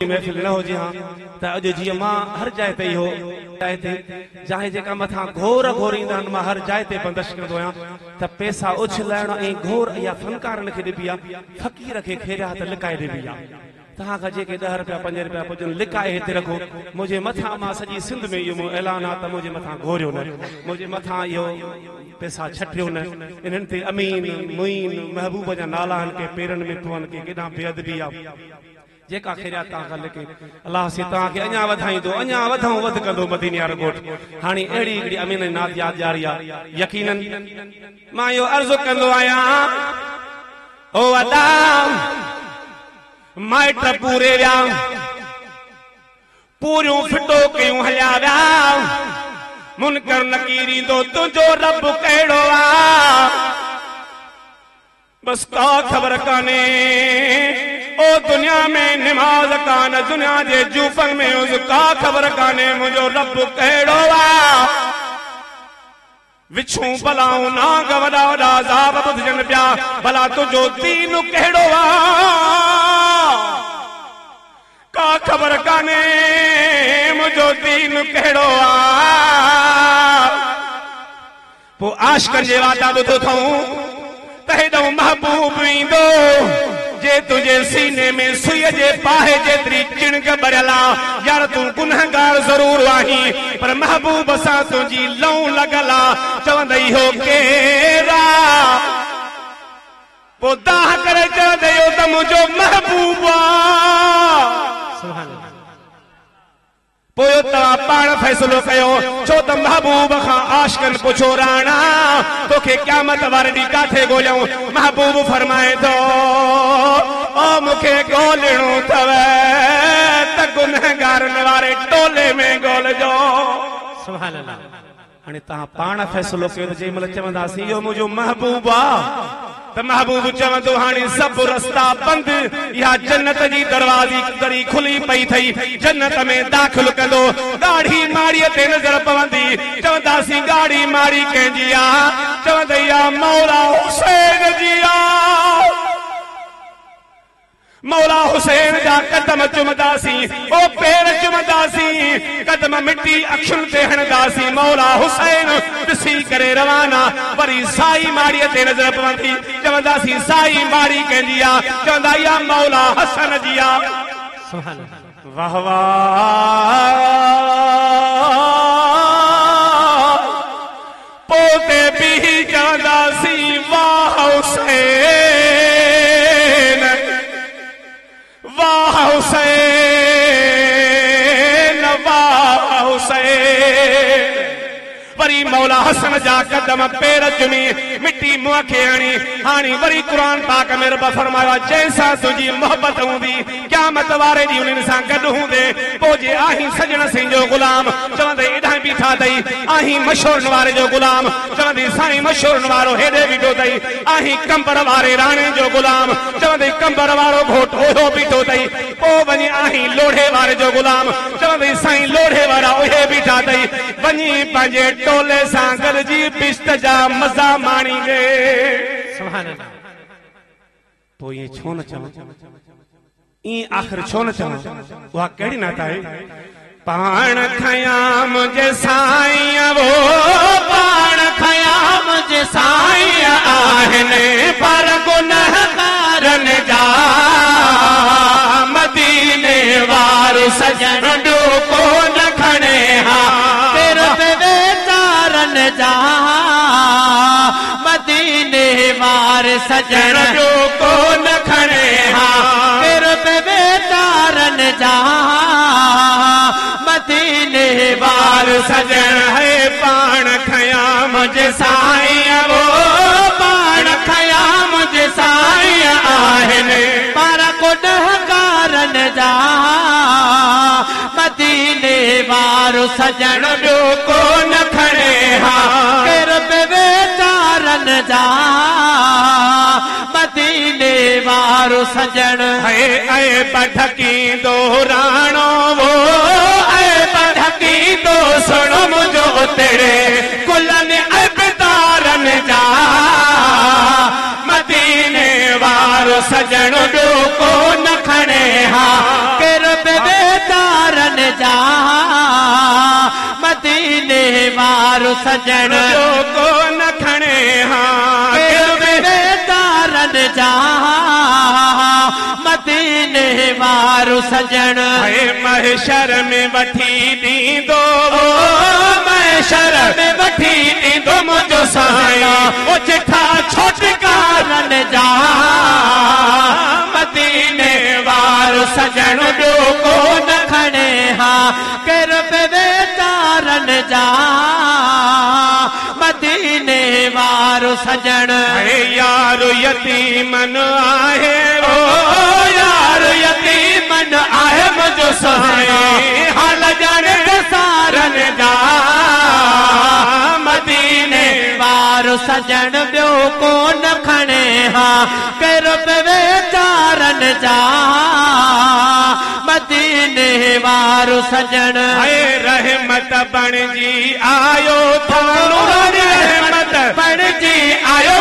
महफिल न हो जी हाँ त अॼु जीअं मां हर जाइ ते इहो जाइ ते जाहे जेका मथां घोर घोर ईंदा आहिनि मां हर जाइ ते बंदिश कंदो आहियां त पैसा उछलाइण ऐं घोर इहा फनकारनि खे ॾिबी आहे फ़क़ीर खे खेरिया त लिकाए ॾिबी आहे तव्हां खां जेके 10 रुपया 5 रुपया पुॼनि लिकाए हिते रखो मुंहिंजे मथां मां सॼी सिंध में इहो ऐलान आहे त मुंहिंजे मथां घोरियो न मुंहिंजे मथां इहो पैसा छटियो न इन्हनि ते अमीन मुईन महबूब जा नाला आहिनि के पेरनि में पवनि के केॾां बेअदबी आहे जेका खेरिया तव्हां खां लिखे अलाह से तव्हांखे अञा वधाईंदो अञा वधऊं वधि कंदो मदीने वारो ॻोठ हाणे अहिड़ी हिकिड़ी अमीन नात यादि ॾियारी आहे यकीनन मां इहो अर्ज़ु कंदो आहियां ओ अदा माइट पूरे विया पूरियूं फिटो कयूं हलिया विया मुनकर नकीर ईंदो तुंहिंजो रब कहिड़ो आहे बस का ख़बर कान्हे ओ दुनिया में निमाज कान दुनिया जे जूफन में उस का खबर काने मुझो रब कहिड़ो आ विछूं भलाऊं ना गवड़ा वड़ा अज़ाब ॿुधजनि पिया भला तुंहिंजो दीन कहिड़ो आ का खबर काने मुझो दीन कहिड़ो आ पोइ आशिक़नि जे वादा ॿुधो अथऊं त हेॾो महबूब ईंदो जे तुझे सीने में सुई जे पाहे जेतरी चिणक भरियल आहे यार तू गुनहगार जरूर आही पर महबूब सां तुंहिंजी लऊं लॻल आहे चवंदई हो केरा पोइ दाह करे चवंदई हो त मुंहिंजो महबूब आहे पोइ तव्हां पाण फ़ैसिलो कयो छो त महबूब खां आशिक़नि पुछो राणा तोखे क़यामत वारे ॾींहुं काथे ॻोल्हियूं महबूब फरमाए थो ओ मूंखे ॻोल्हिणो अथव त गुनहगारनि वारे टोले में ॻोल्हजो सुभान अल्लाह हाणे तव्हां पाण फ़ैसिलो कयो त जंहिं महिल चवंदासीं इहो मुंहिंजो महबूब आहे त महबूब चवंदो हाणे सभु रस्ता बंदि इहा जन्नत जी दरवाज़ी दरी खुली पई थई जन्नत में दाख़िल कंदो गाड़ी माड़ीअ ते नज़र पवंदी चवंदासीं गाड़ी माड़ी कंहिंजी आहे चवंदई आहे मौला हुसैन जी आहे मौला हुसैन जा कदम चुमदासीं ओ पेर चुमदासीं कदम मिट्टी अखियुनि ते हणंदासीं मौला हुसैन ॾिसी करे रवाना वरी साई माड़ीअ ते नज़र पवंदी चवंदासीं साई माड़ी कंहिंजी आहे चवंदा इहा मौला हसन जी आहे वाह वाह पोइ बि चवंदासीं वाह हुसैन वाह हुसैन वाह हुसैन वरी मौला हसन जा कदम पेर चुमी मिट्टी मुंहं खे हणी हाणी वरी क़ुरान पाक में रब फरमायो जंहिंसां तुंहिंजी मोहबत हूंदी क़यामत वारे ॾींहुं उन्हनि सां गॾु हूंदे पोइ जे आहीं सजण सिंह जो ग़ुलाम चवंदे एॾां बीठा अथई आहीं मशहूरन वारे जो ग़ुलाम चवंदी साईं मशहूरन वारो हेॾे बीठो अथई आहीं कंबर वारे राणे जो ग़ुलाम चवंदे कंबर वारो घोट ओहो बीठो अथई पोइ वञी आहीं लोढ़े वारे जो ग़ुलाम चवंदे साईं लोढ़े वारा उहे बीठा अथई वञी पंहिंजे टोले सां गॾिजी बिश्त जा मज़ा माणी गे सुभान अल्लाह पोइ ये छो न चवां ई आख़िर छो न चवां उहा कहिड़ी नात आहे पाण खयां मुंहिंजे साईं वो पाण खयां मुंहिंजे साईं आहिनि पर गुनहगारनि जा मदीने वारो सजण ॾोको न खणे हा जा मदीने वार सजण जो को न खणे हा फिर पे बेचारन जा मदीने वार सजण है पाण खया मुझे साईं वो पाण खया मुझे साईं आहिनि पर गुनहगारन जा मदीने वार सजण जो को न खणे हा फिर पे बेचारन जा मदीने वारो सजण है ऐ पठकी दो राणो वो ऐ पठकी दो सुनो मुझो तेरे कुलन ऐ बेदारन जा मदीने वारो सजण जो को न खणे हा फिर पे जा मदीने वारो सजन जो को न खणे हाँ तारन जा मदीने वारो सजन महशर में वठी दींदो महशर में वठी दींदो मुझो साया ओ चिठा छोटकारन जा मदीने वारो सजन जो को न खणे हाँ कर पे तारन जा मदीने वारो सजन यार यतीमन आहे ओ यार यतीमन आहे मुझो सहाया हाल जाने सारन जा मदीने वारो सजन ॿियो को न खणे हाँ कर पे तारन जा मदीने वारो सजन रहमत बणजी आयो थानो रहमत बणजी आयो